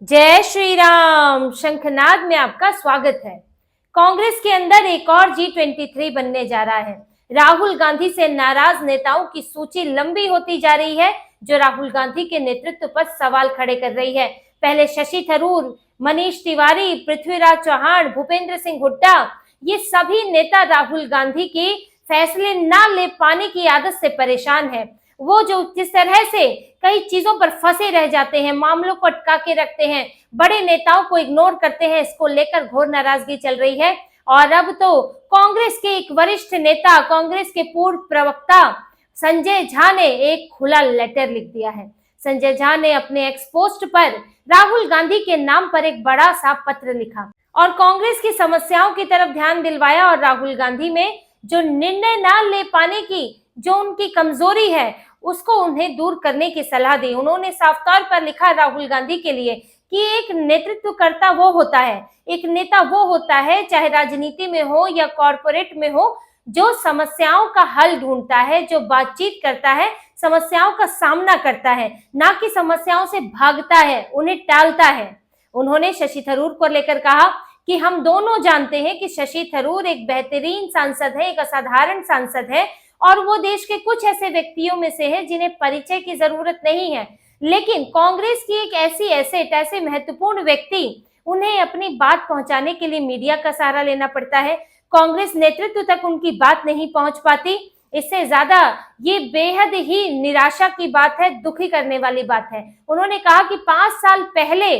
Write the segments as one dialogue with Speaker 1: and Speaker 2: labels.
Speaker 1: जय श्री राम। शंखनाद में आपका स्वागत है। कांग्रेस के अंदर एक और G23 बनने जा रहा है। राहुल गांधी से नाराज नेताओं की सूची लंबी होती जा रही है, जो राहुल गांधी के नेतृत्व पर सवाल खड़े कर रही है। पहले शशि थरूर, मनीष तिवारी, पृथ्वीराज चौहान, भूपेंद्र सिंह हुड्डा, ये सभी नेता राहुल गांधी की फैसले ना ले पाने की आदत से परेशान है। वो जो जिस तरह से कई चीजों पर फंसे रह जाते हैं, मामलों को अटका के रखते हैं, बड़े नेताओं को इग्नोर करते हैं, इसको लेकर घोर नाराजगी चल रही है। और अब तो कांग्रेस के एक वरिष्ठ नेता, कांग्रेस के पूर्व प्रवक्ता संजय झा ने एक खुला लेटर लिख दिया है। संजय झा ने अपने एक्स पोस्ट पर राहुल गांधी के नाम पर एक बड़ा सा पत्र लिखा और कांग्रेस की समस्याओं की तरफ ध्यान दिलवाया और राहुल गांधी में जो निर्णय ना ले पाने की जो उनकी कमजोरी है उसको उन्हें दूर करने की सलाह दी। उन्होंने साफ तौर पर लिखा राहुल गांधी के लिए कि एक नेतृत्वकर्ता वो होता है, एक नेता वो होता है, चाहे राजनीति में हो या कॉर्पोरेट में हो, जो समस्याओं का हल ढूंढता है, जो बातचीत करता है, समस्याओं का सामना करता है, ना कि समस्याओं से भागता है, उन्हें टालता है। उन्होंने शशि थरूर को लेकर कहा कि हम दोनों जानते हैं कि शशि थरूर एक बेहतरीन सांसद है, एक असाधारण सांसद है और वो देश के कुछ ऐसे व्यक्तियों में से है जिन्हें परिचय की जरूरत नहीं है, लेकिन कांग्रेस की एक ऐसी एसेट, ऐसे महत्वपूर्ण व्यक्ति, उन्हें अपनी बात पहुंचाने के लिए मीडिया का सहारा लेना पड़ता है। कांग्रेस नेतृत्व तक उनकी बात नहीं पहुंच पाती। इससे ज्यादा ये बेहद ही निराशा की बात है, दुखी करने वाली बात है। उन्होंने कहा कि 5 साल पहले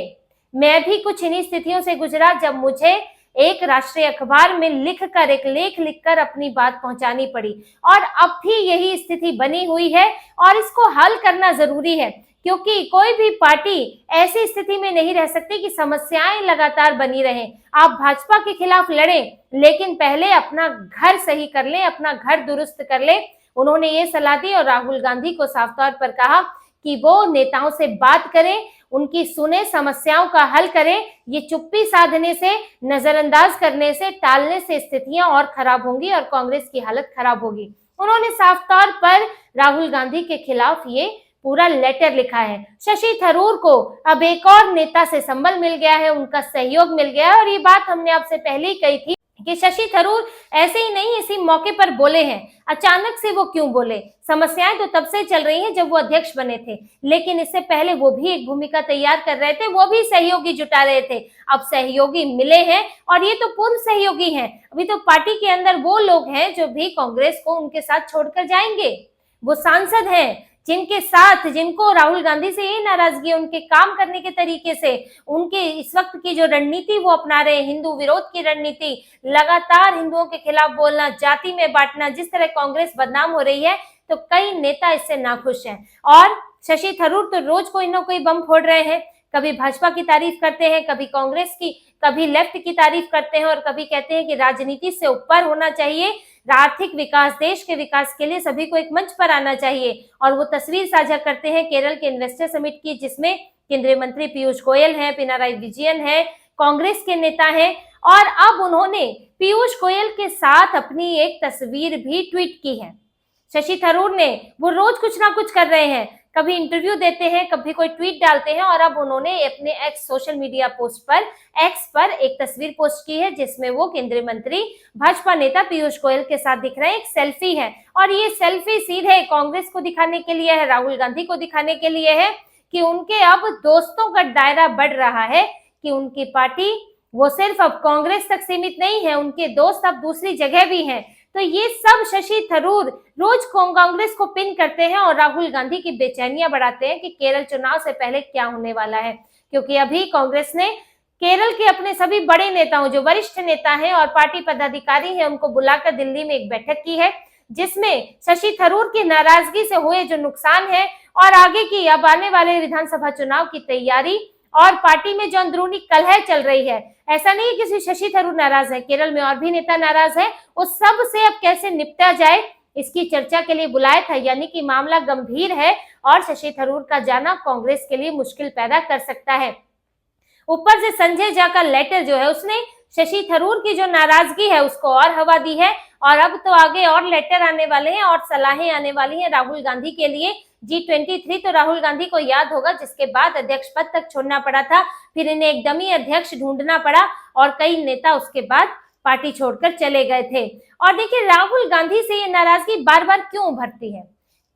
Speaker 1: मैं भी कुछ इन्हीं स्थितियों से गुजरा, जब मुझे एक राष्ट्रीय अखबार में लिखकर, एक लेख लिखकर अपनी बात पहुंचानी पड़ी और अब भी यही स्थिति बनी हुई है और इसको हल करना जरूरी है, क्योंकि कोई भी पार्टी ऐसी स्थिति में नहीं रह सकती कि समस्याएं लगातार बनी रहें। आप भाजपा के खिलाफ लड़ें, लेकिन पहले अपना घर सही कर लें, अपना घर दुरुस्त कर लें। उन्होंने ये सलाह दी और राहुल गांधी को साफ तौर पर कहा कि वो नेताओं से बात करें, उनकी सुने, समस्याओं का हल करें। ये चुप्पी साधने से, नजरअंदाज करने से, टालने से स्थितियां और खराब होंगी और कांग्रेस की हालत खराब होगी। उन्होंने साफ तौर पर राहुल गांधी के खिलाफ ये पूरा लेटर लिखा है। शशि थरूर को अब एक और नेता से संबल मिल गया है, उनका सहयोग मिल गया है और ये बात हमने आपसे पहले ही कही थी कि शशि थरूर ऐसे ही नहीं, इसी मौके पर बोले हैं। अचानक से वो क्यों बोले? समस्याएं तो तब से चल रही हैं जब वो अध्यक्ष बने थे, लेकिन इससे पहले वो भी एक भूमिका तैयार कर रहे थे, वो भी सहयोगी जुटा रहे थे। अब सहयोगी मिले हैं और ये तो पूर्व सहयोगी हैं। अभी तो पार्टी के अंदर वो लोग हैं जो भी कांग्रेस को उनके साथ छोड़कर जाएंगे। वो सांसद हैं जिनके साथ, जिनको राहुल गांधी से ये नाराजगी है उनके काम करने के तरीके से, उनके इस वक्त की जो रणनीति वो अपना रहे हैं, हिंदू विरोध की रणनीति, लगातार हिंदुओं के खिलाफ बोलना, जाति में बांटना, जिस तरह कांग्रेस बदनाम हो रही है, तो कई नेता इससे नाखुश हैं। और शशि थरूर तो रोज कोई ना कोई बम फोड़ रहे हैं। कभी भाजपा की तारीफ करते हैं, कभी कांग्रेस की, कभी लेफ्ट की तारीफ करते हैं और कभी कहते हैं कि राजनीति से ऊपर होना चाहिए, आर्थिक विकास, देश के विकास के लिए सभी को एक मंच पर आना चाहिए। और वो तस्वीर साझा करते हैं केरल के इन्वेस्टर समिट की, जिसमें केंद्रीय मंत्री पीयूष गोयल हैं, पिनाराई विजयन है, कांग्रेस के नेता हैं। और अब उन्होंने पीयूष गोयल के साथ अपनी एक तस्वीर भी ट्वीट की है। शशि थरूर ने, वो रोज कुछ ना कुछ कर रहे हैं, कभी इंटरव्यू देते हैं, कभी कोई ट्वीट डालते हैं और अब उन्होंने अपने एक्स सोशल मीडिया पोस्ट पर, एक्स पर एक तस्वीर पोस्ट की है जिसमें वो केंद्रीय मंत्री, भाजपा नेता पीयूष गोयल के साथ दिख रहे हैं। एक सेल्फी है और ये सेल्फी सीधे कांग्रेस को दिखाने के लिए है, राहुल गांधी को दिखाने के लिए है कि उनके अब दोस्तों का दायरा बढ़ रहा है, कि उनकी पार्टी वो सिर्फ अब कांग्रेस तक सीमित नहीं है, उनके दोस्त अब दूसरी जगह भी हैं। तो ये सब शशि थरूर रोज कांग्रेस को पिन करते हैं और राहुल गांधी की बेचैनियां बढ़ाते हैं कि केरल चुनाव से पहले क्या होने वाला है। क्योंकि अभी कांग्रेस ने केरल के अपने सभी बड़े नेताओं, जो वरिष्ठ नेता हैं और पार्टी पदाधिकारी हैं, उनको बुलाकर दिल्ली में एक बैठक की है, जिसमें शशि थरूर की नाराजगी से हुए जो नुकसान है और आगे की, अब आने वाले विधानसभा चुनाव की तैयारी और पार्टी में जो अंदरूनी कलह चल रही है, ऐसा नहीं है कि शशि थरूर नाराज है, केरल में और भी नेता नाराज है, उस सब से अब कैसे निपटा जाए, इसकी चर्चा के लिए बुलाया था। यानी कि मामला गंभीर है और शशि थरूर का जाना कांग्रेस के लिए मुश्किल पैदा कर सकता है। ऊपर से संजय झा का लेटर जो है, उसने शशि थरूर की जो नाराजगी है उसको और हवा दी है और अब तो आगे और लेटर आने वाले हैं और सलाहें आने वाली हैं राहुल गांधी के लिए G23 तो राहुल गांधी को याद होगा, जिसके बाद अध्यक्ष पद तक छोड़ना पड़ा था, फिर इन्हें एक डमी अध्यक्ष ढूंढना पड़ा और कई नेता उसके बाद पार्टी छोड़कर चले गए थे। और देखिए, राहुल गांधी से ये नाराजगी बार बार क्यों उभरती है?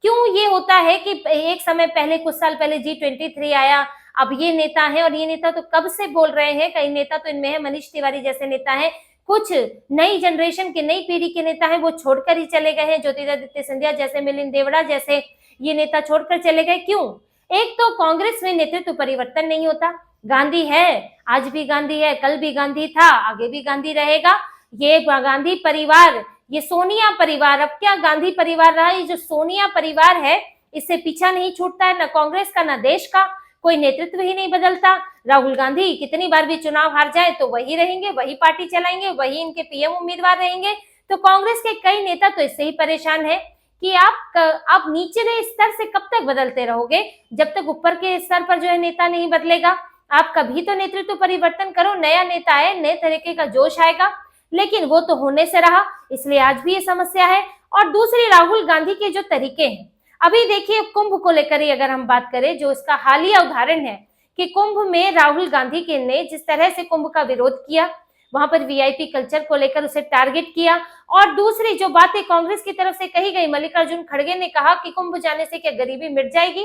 Speaker 1: क्यों ये होता है कि एक समय पहले, कुछ साल पहले G23 आया, अब ये नेता है, और ये नेता तो कब से बोल रहे हैं, कई नेता तो इनमें है, मनीष तिवारी जैसे नेता हैं, कुछ नई जनरेशन के, नई पीढ़ी के नेता हैं, वो छोड़कर ही चले गए हैं। ज्योतिरादित्य सिंधिया जैसे, मिलिंद देवड़ा जैसे ये नेता छोड़कर चले गए। क्यों? एक तो कांग्रेस में नेतृत्व परिवर्तन नहीं होता। गांधी है, आज भी गांधी है, कल भी गांधी था, आगे भी गांधी रहेगा। ये गांधी परिवार, ये सोनिया परिवार, अब क्या गांधी परिवार रहा, ये जो सोनिया परिवार है, इससे पीछा नहीं छूटता है, न कांग्रेस का न देश का। कोई नेतृत्व ही नहीं बदलता। राहुल गांधी कितनी बार भी चुनाव हार जाए तो वही रहेंगे, वही पार्टी चलाएंगे, वही इनके पीएम उम्मीदवार रहेंगे। तो कांग्रेस के कई नेता तो इससे ही परेशान है कि आप निचले स्तर से कब तक बदलते रहोगे, जब तक ऊपर के स्तर पर जो है नेता नहीं बदलेगा। आप कभी तो नेतृत्व परिवर्तन करो, नया नेता आए, नए तरीके का जोश आएगा, लेकिन वो तो होने से रहा, इसलिए आज भी ये समस्या है। और दूसरी, राहुल गांधी के जो तरीके हैं, अभी देखिए कुंभ को लेकर ही अगर हम बात करें, जो इसका हालिया उदाहरण है कि कुंभ में राहुल गांधी के ने जिस तरह से कुंभ का विरोध किया, वहां पर वीआईपी कल्चर को लेकर उसे टारगेट किया, और दूसरी जो बातें कांग्रेस की तरफ से कही गई, मल्लिकार्जुन खड़गे ने कहा कि कुंभ जाने से क्या गरीबी मिट जाएगी?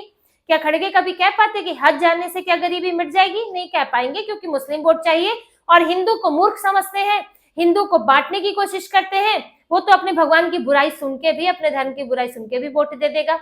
Speaker 1: क्या खड़गे कभी कह पाते कि हज जाने से क्या गरीबी मिट जाएगी? नहीं कह पाएंगे, क्योंकि मुस्लिम वोट चाहिए और हिंदू को मूर्ख समझते हैं, हिंदू को बांटने की कोशिश करते हैं। वो तो अपने भगवान की बुराई सुन के भी, अपने धर्म की बुराई सुन के भी वोट दे देगा।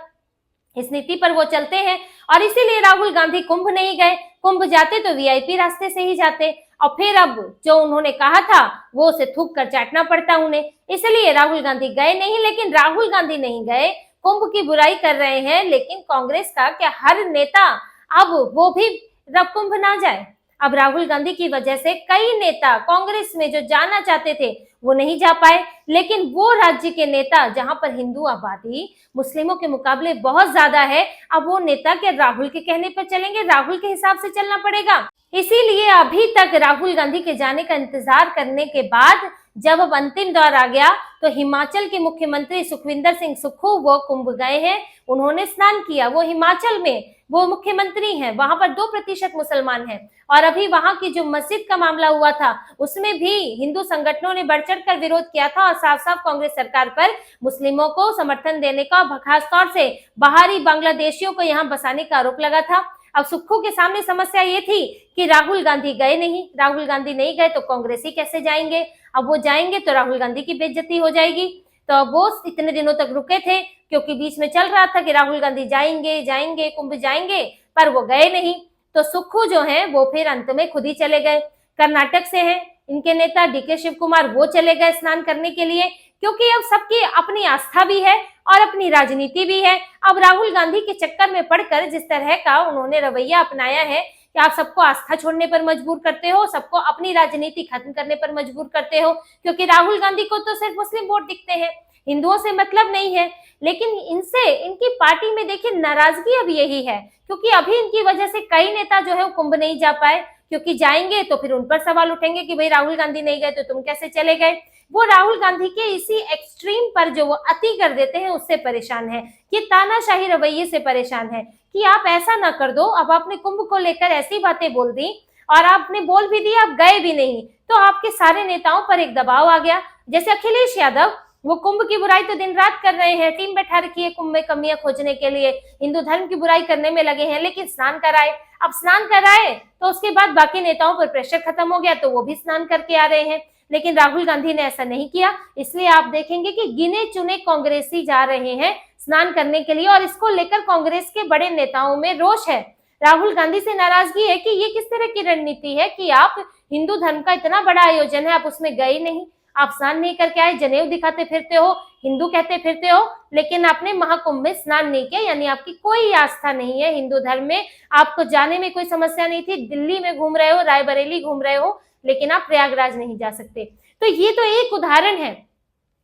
Speaker 1: इस नीति पर वो चलते हैं, और इसीलिए राहुल गांधी कुंभ नहीं गए। कुंभ जाते तो वीआईपी रास्ते से ही जाते, और फिर अब जो उन्होंने कहा था वो उसे थूक कर चाटना पड़ता उन्हें। इसलिए राहुल गांधी गए नहीं। लेकिन राहुल गांधी नहीं गए, कुंभ की बुराई कर रहे हैं, लेकिन कांग्रेस का क्या हर नेता अब वो भी रब कुंभ ना जाए? अब राहुल गांधी की वजह से कई नेता कांग्रेस में जो जाना चाहते थे वो नहीं जा पाए। लेकिन वो राज्य के नेता जहां पर हिंदू आबादी मुस्लिमों के मुकाबले बहुत ज्यादा है, अब वो नेता क्या राहुल के कहने पर चलेंगे? राहुल के हिसाब से चलना पड़ेगा। इसीलिए अभी तक राहुल गांधी के जाने का इंतजार करने के बाद जब अब अंतिम दौर आ गया, तो हिमाचल के मुख्यमंत्री सुखविंदर सिंह सुक्खू वो कुंभ गए हैं, उन्होंने स्नान किया। वो हिमाचल में वो मुख्यमंत्री हैं, वहां पर 2% मुसलमान हैं, और अभी वहां की जो मस्जिद का मामला हुआ था उसमें भी हिंदू संगठनों ने बढ़ चढ़ कर विरोध किया था, और साफ साफ कांग्रेस सरकार पर मुस्लिमों को समर्थन देने का, खास तौर से बाहरी बांग्लादेशियों को यहाँ बसाने का आरोप लगा था। अब सुक्खू के सामने समस्या ये थी कि राहुल गांधी गए नहीं, राहुल गांधी नहीं गए तो कांग्रेसी कैसे जाएंगे? अब वो जाएंगे तो राहुल गांधी की बेइज्जती हो जाएगी। तो वो इतने दिनों तक रुके थे, क्योंकि बीच में चल रहा था कि राहुल गांधी जाएंगे जाएंगे कुंभ जाएंगे, पर वो गए नहीं। तो सुक्खू जो है वो फिर अंत में खुद ही चले गए। कर्नाटक से हैं इनके नेता डीके शिव कुमार, वो चले गए स्नान करने के लिए, क्योंकि अब सबकी अपनी आस्था भी है और अपनी राजनीति भी है। अब राहुल गांधी के चक्कर में पड़कर जिस तरह का उन्होंने रवैया अपनाया है कि आप सबको आस्था छोड़ने पर मजबूर करते हो, सबको अपनी राजनीति खत्म करने पर मजबूर करते हो, क्योंकि राहुल गांधी को तो सिर्फ मुस्लिम वोट दिखते हैं, हिंदुओं से मतलब नहीं है। लेकिन इनसे, इनकी पार्टी में देखिए नाराजगी अब यही है, क्योंकि अभी इनकी वजह से कई नेता जो है वो कुंभ नहीं जा पाए, क्योंकि जाएंगे तो फिर उन पर सवाल उठेंगे कि भाई राहुल गांधी नहीं गए तो तुम कैसे चले गए। वो राहुल गांधी के इसी एक्सट्रीम पर जो वो अति कर देते हैं उससे परेशान है, ये तानाशाही रवैये से परेशान है कि आप ऐसा ना कर दो। अब आपने कुंभ को लेकर ऐसी बातें बोल दी और आपने बोल भी दिया, आप गए भी नहीं, तो आपके सारे नेताओं पर एक दबाव आ गया। जैसे अखिलेश यादव, वो कुंभ की बुराई तो दिन रात कर रहे हैं, टीम बैठा रखी है कुंभ में कमियां खोजने के लिए, हिंदू धर्म की बुराई करने में लगे हैं, लेकिन स्नान कराए। अब स्नान कराए तो उसके बाद बाकी नेताओं पर प्रेशर खत्म हो गया, तो वो भी स्नान करके आ रहे हैं। लेकिन राहुल गांधी ने ऐसा नहीं किया, इसलिए आप देखेंगे कि गिने चुने कांग्रेसी जा रहे हैं स्नान करने के लिए, और इसको लेकर कांग्रेस के बड़े नेताओं में रोष है। राहुल गांधी से नाराजगी है कि ये किस तरह की रणनीति है कि आप हिंदू धर्म का इतना बड़ा आयोजन है, आप उसमें गए नहीं, आप स्नान नहीं करके आए, जनेऊ दिखाते फिरते हो, हिंदू कहते फिरते हो, लेकिन आपने महाकुंभ में स्नान नहीं किया, यानी आपकी कोई आस्था नहीं है हिंदू धर्म में। आपको जाने में कोई समस्या नहीं थी, दिल्ली में घूम रहे हो, रायबरेली घूम रहे हो, लेकिन आप प्रयागराज नहीं जा सकते। तो ये तो एक उदाहरण है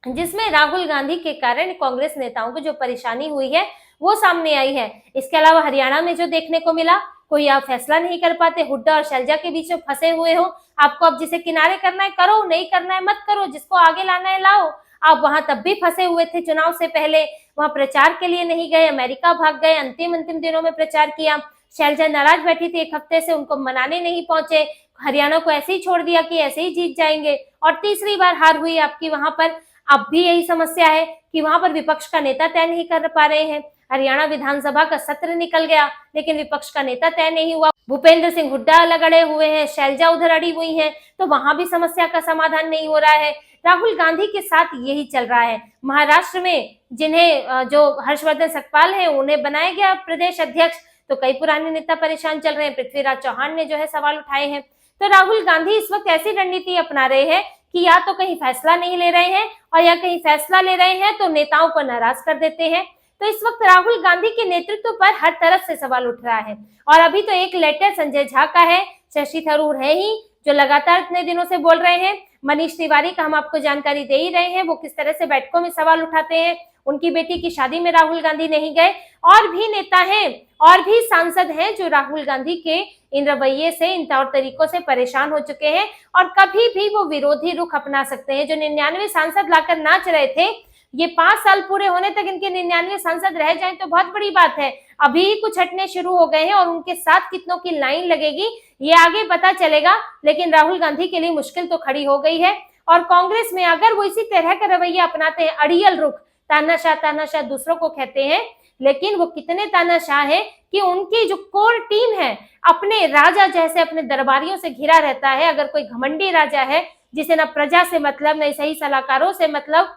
Speaker 1: जिसमें राहुल गांधी के कारण कांग्रेस नेताओं को जो परेशानी हुई है वो सामने आई है। इसके अलावा हरियाणा में जो देखने को मिला, कोई आप फैसला नहीं कर पाते, हुड्डा और शैलजा के बीच में फंसे हुए हो, आपको अब जिसे किनारे करना है करो, नहीं करना है मत करो, जिसको आगे लाना है लाओ। आप वहां तब भी फंसे हुए थे चुनाव से पहले, वहां प्रचार के लिए नहीं गए, अमेरिका भाग गए, अंतिम दिनों में प्रचार किया। शैलजा नाराज बैठी थी 1 हफ्ते से, उनको मनाने नहीं पहुंचे, हरियाणा को ऐसे ही छोड़ दिया कि ऐसे ही जीत जाएंगे, और तीसरी बार हार हुई आपकी वहां पर। अब भी यही समस्या है कि वहां पर विपक्ष का नेता तय नहीं कर पा रहे हैं। हरियाणा विधानसभा का सत्र निकल गया, लेकिन विपक्ष का नेता तय नहीं हुआ। भूपेंद्र सिंह हुड्डा अलग अड़े हुए हैं, शैलजा उधर अड़ी हुई हैं, तो वहां भी समस्या का समाधान नहीं हो रहा है। राहुल गांधी के साथ यही चल रहा है। महाराष्ट्र में जिन्हें जो हर्षवर्धन सकपाल है उन्हें बनाया गया प्रदेश अध्यक्ष, तो कई पुराने नेता परेशान चल रहे हैं। पृथ्वीराज चौहान ने जो है सवाल उठाए हैं। तो राहुल गांधी इस वक्त ऐसी रणनीति अपना रहे हैं कि या तो कहीं फैसला नहीं ले रहे हैं, और या कहीं फैसला ले रहे हैं तो नेताओं को नाराज कर देते हैं। तो इस वक्त राहुल गांधी के नेतृत्व पर हर तरफ से सवाल उठ रहा है। और अभी तो एक लेटर संजय झा का है, शशि थरूर है ही जो लगातार इतने दिनों से बोल रहे हैं। मनीष तिवारी का हम आपको जानकारी दे ही रहे हैं, वो किस तरह से बैठकों में सवाल उठाते हैं। उनकी बेटी की शादी में राहुल गांधी नहीं गए। और भी नेता हैं और भी सांसद हैं जो राहुल गांधी के इन रवैये से, इन तौर तरीकों से परेशान हो चुके हैं, और कभी भी वो विरोधी रुख अपना सकते हैं। जो 99 सांसद लाकर नाच रहे थे, ये 5 साल पूरे होने तक इनके 99 सांसद रह जाएं तो बहुत बड़ी बात है। अभी कुछ हटने शुरू हो गए हैं, और उनके साथ कितनों की लाइन लगेगी ये आगे पता चलेगा। लेकिन राहुल गांधी के लिए मुश्किल तो खड़ी हो गई है। और कांग्रेस में अगर वो इसी तरह का रवैया अपनाते हैं, अड़ियल रुख, तानाशाह दूसरों को कहते हैं, लेकिन वो कितने तानाशाह है कि उनकी जो कोर टीम है अपने राजा जैसे अपने दरबारियों से घिरा रहता है। अगर कोई घमंडी राजा है जिसे ना प्रजा से मतलब, न सही सलाहकारों से मतलब,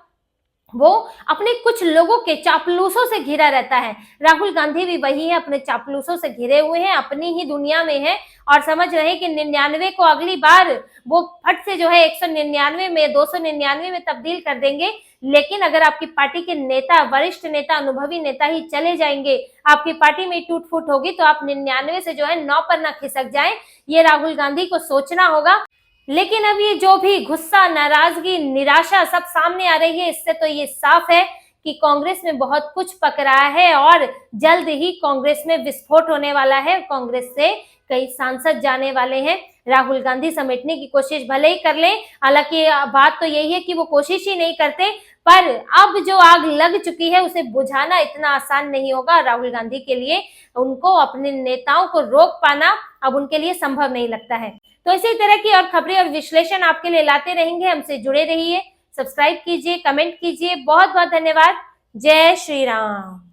Speaker 1: वो अपने कुछ लोगों के चापलूसों से घिरा रहता है। राहुल गांधी भी वही है, अपने चापलूसों से घिरे हुए हैं, अपनी ही दुनिया में है, और समझ रहे हैं कि 99 को अगली बार वो फट से जो है 199 में, 299 में तब्दील कर देंगे। लेकिन अगर आपकी पार्टी के नेता, वरिष्ठ नेता, अनुभवी नेता ही चले जाएंगे, आपकी पार्टी में टूट फूट होगी, तो आप 99 से जो है 9 पर ना खिसक जाएं, ये राहुल गांधी को सोचना होगा। लेकिन अब ये जो भी गुस्सा, नाराजगी, निराशा सब सामने आ रही है, इससे तो ये साफ है कि कांग्रेस में बहुत कुछ पक रहा है, और जल्द ही कांग्रेस में विस्फोट होने वाला है। कांग्रेस से कई सांसद जाने वाले हैं। राहुल गांधी समेटने की कोशिश भले ही कर लें, हालांकि बात तो यही है कि वो कोशिश ही नहीं करते, पर अब जो आग लग चुकी है उसे बुझाना इतना आसान नहीं होगा राहुल गांधी के लिए। उनको अपने नेताओं को रोक पाना अब उनके लिए संभव नहीं लगता है। तो इसी तरह की और खबरें और विश्लेषण आपके लिए लाते रहेंगे। हमसे जुड़े रहिए, सब्सक्राइब कीजिए, कमेंट कीजिए। बहुत बहुत धन्यवाद। जय श्री राम।